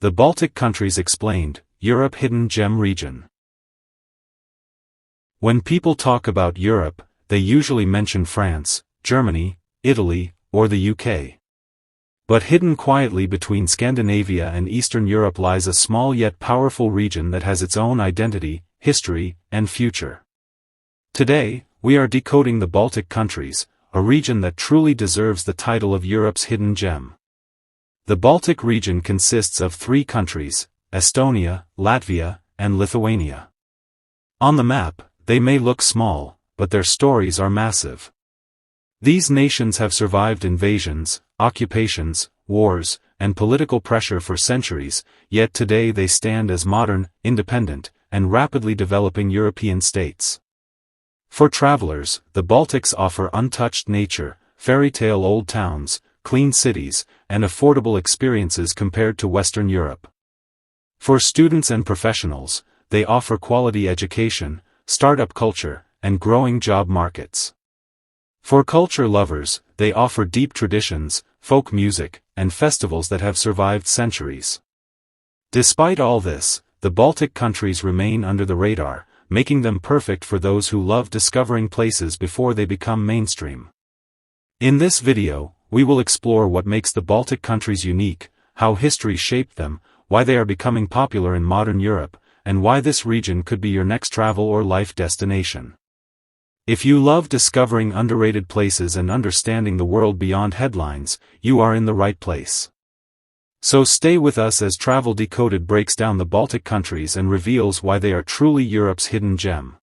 The Baltic countries explained, Europe Hidden Gem Region. When people talk about Europe, they usually mention France, Germany, Italy, or the UK. But hidden quietly between Scandinavia and Eastern Europe lies a small yet powerful region that has its own identity, history, and future. Today, we are decoding the Baltic countries, a region that truly deserves the title of Europe's hidden gem. The Baltic region consists of 3 countries, Estonia, Latvia, and Lithuania. On the map, they may look small, but their stories are massive. These nations have survived invasions, occupations, wars, and political pressure for centuries, yet today they stand as modern, independent, and rapidly developing European states. For travelers, the Baltics offer untouched nature, fairy-tale old towns, clean cities, and affordable experiences compared to Western Europe. For students and professionals, they offer quality education, startup culture, and growing job markets. For culture lovers, they offer deep traditions, folk music, and festivals that have survived centuries. Despite all this, the Baltic countries remain under the radar, making them perfect for those who love discovering places before they become mainstream. In this video, we will explore what makes the Baltic countries unique, how history shaped them, why they are becoming popular in modern Europe, and why this region could be your next travel or life destination. If you love discovering underrated places and understanding the world beyond headlines, you are in the right place. So stay with us as Travel Decoded breaks down the Baltic countries and reveals why they are truly Europe's hidden gem.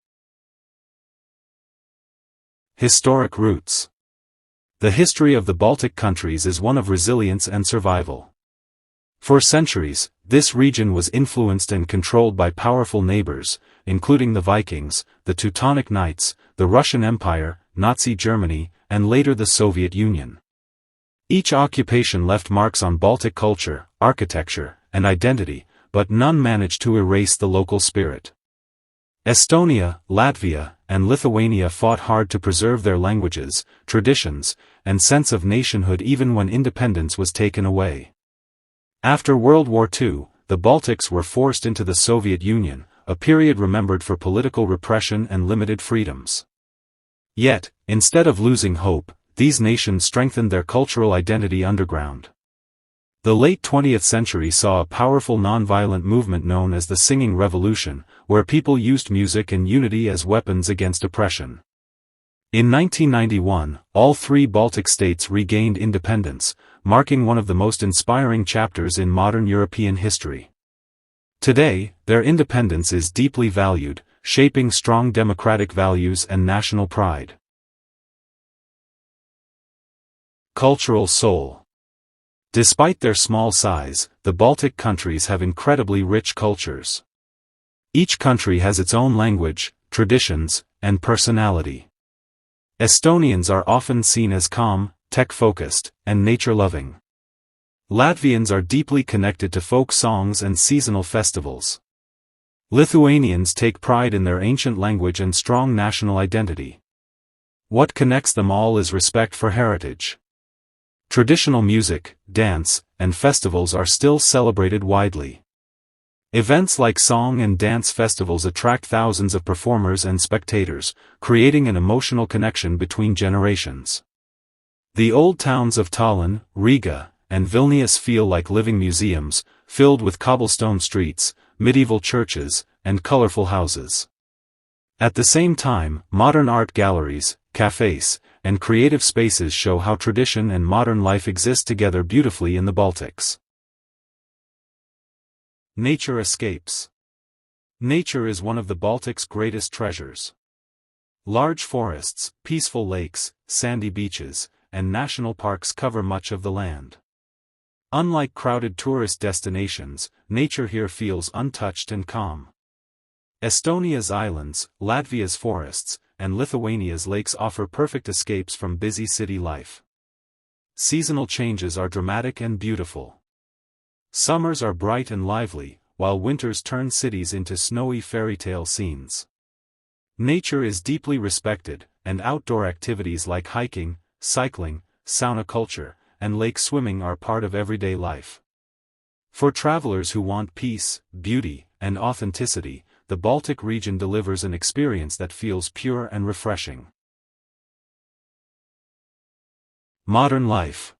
Historic roots. The history of the Baltic countries is one of resilience and survival. For centuries, this region was influenced and controlled by powerful neighbors, including the Vikings, the Teutonic Knights, the Russian Empire, Nazi Germany, and later the Soviet Union. Each occupation left marks on Baltic culture, architecture, and identity, but none managed to erase the local spirit. Estonia, Latvia, and Lithuania fought hard to preserve their languages, traditions, and sense of nationhood even when independence was taken away. After World War II, the Baltics were forced into the Soviet Union, a period remembered for political repression and limited freedoms. Yet, instead of losing hope, these nations strengthened their cultural identity underground. The late 20th century saw a powerful nonviolent movement known as the Singing Revolution, where people used music and unity as weapons against oppression. In 1991, all 3 Baltic states regained independence, marking one of the most inspiring chapters in modern European history. Today, their independence is deeply valued, shaping strong democratic values and national pride. Cultural soul. Despite their small size, the Baltic countries have incredibly rich cultures. Each country has its own language, traditions, and personality. Estonians are often seen as calm, tech-focused, and nature-loving. Latvians are deeply connected to folk songs and seasonal festivals. Lithuanians take pride in their ancient language and strong national identity. What connects them all is respect for heritage. Traditional music, dance, and festivals are still celebrated widely. Events like song and dance festivals attract thousands of performers and spectators, creating an emotional connection between generations. The old towns of Tallinn, Riga, and Vilnius feel like living museums, filled with cobblestone streets, medieval churches, and colorful houses. At the same time, modern art galleries, cafes, and creative spaces show how tradition and modern life exist together beautifully in the Baltics. Nature escapes. Nature is one of the Baltics' greatest treasures. Large forests, peaceful lakes, sandy beaches, and national parks cover much of the land. Unlike crowded tourist destinations, nature here feels untouched and calm. Estonia's islands, Latvia's forests, and Lithuania's lakes offer perfect escapes from busy city life. Seasonal changes are dramatic and beautiful. Summers are bright and lively, while winters turn cities into snowy fairy tale scenes. Nature is deeply respected, and outdoor activities like hiking, cycling, sauna culture, and lake swimming are part of everyday life. For travelers who want peace, beauty, and authenticity, the Baltic region delivers an experience that feels pure and refreshing. Modern life.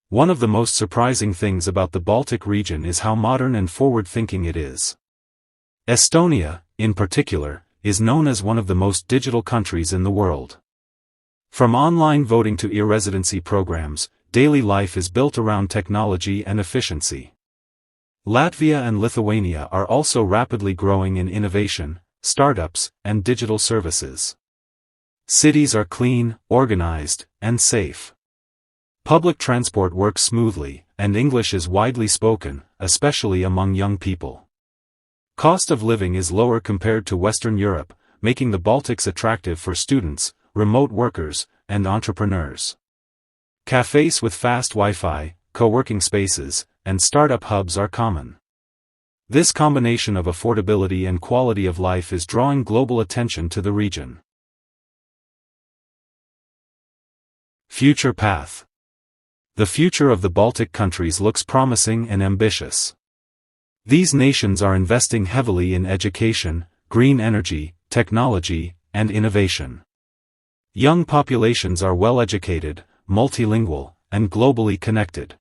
One of the most surprising things about the Baltic region is how modern and forward-thinking it is. Estonia, in particular, is known as one of the most digital countries in the world. From online voting to e-residency programs, daily life is built around technology and efficiency. Latvia and Lithuania are also rapidly growing in innovation, startups, and digital services. Cities are clean, organized, and safe. Public transport works smoothly, and English is widely spoken, especially among young people. Cost of living is lower compared to Western Europe, making the Baltics attractive for students, remote workers, and entrepreneurs. Cafes with fast Wi-Fi, co-working spaces, and startup hubs are common. This combination of affordability and quality of life is drawing global attention to the region. Future path. The future of the Baltic countries looks promising and ambitious. These nations are investing heavily in education, green energy, technology, and innovation. Young populations are well-educated, multilingual, and globally connected.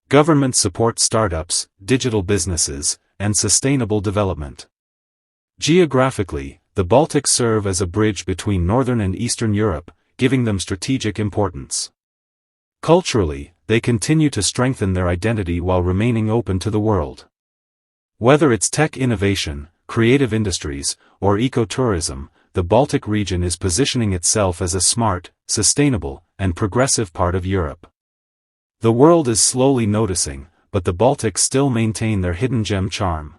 Government supports startups, digital businesses, and sustainable development. Geographically, the Baltics serve as a bridge between Northern and Eastern Europe, giving them strategic importance. Culturally, they continue to strengthen their identity while remaining open to the world. Whether it's tech innovation, creative industries, or ecotourism, the Baltic region is positioning itself as a smart, sustainable, and progressive part of Europe. The world is slowly noticing, but the Baltics still maintain their hidden gem charm.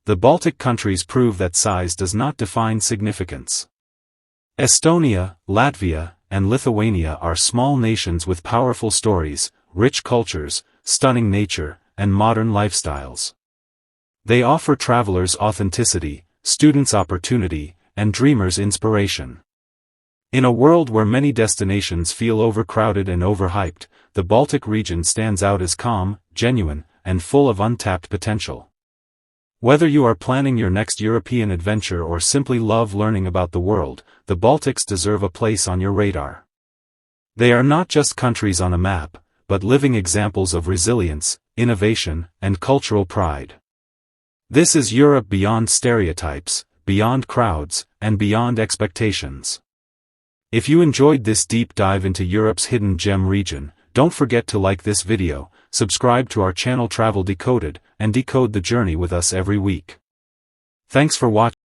The Baltic countries prove that size does not define significance. Estonia, Latvia, and Lithuania are small nations with powerful stories, rich cultures, stunning nature, and modern lifestyles. They offer travelers authenticity, students opportunity, and dreamers inspiration. In a world where many destinations feel overcrowded and overhyped, the Baltic region stands out as calm, genuine, and full of untapped potential. Whether you are planning your next European adventure or simply love learning about the world, the Baltics deserve a place on your radar. They are not just countries on a map, but living examples of resilience, innovation, and cultural pride. This is Europe beyond stereotypes, beyond crowds, and beyond expectations. If you enjoyed this deep dive into Europe's hidden gem region, don't forget to like this video, subscribe to our channel Travel Decoded, and decode the journey with us every week. Thanks for watching.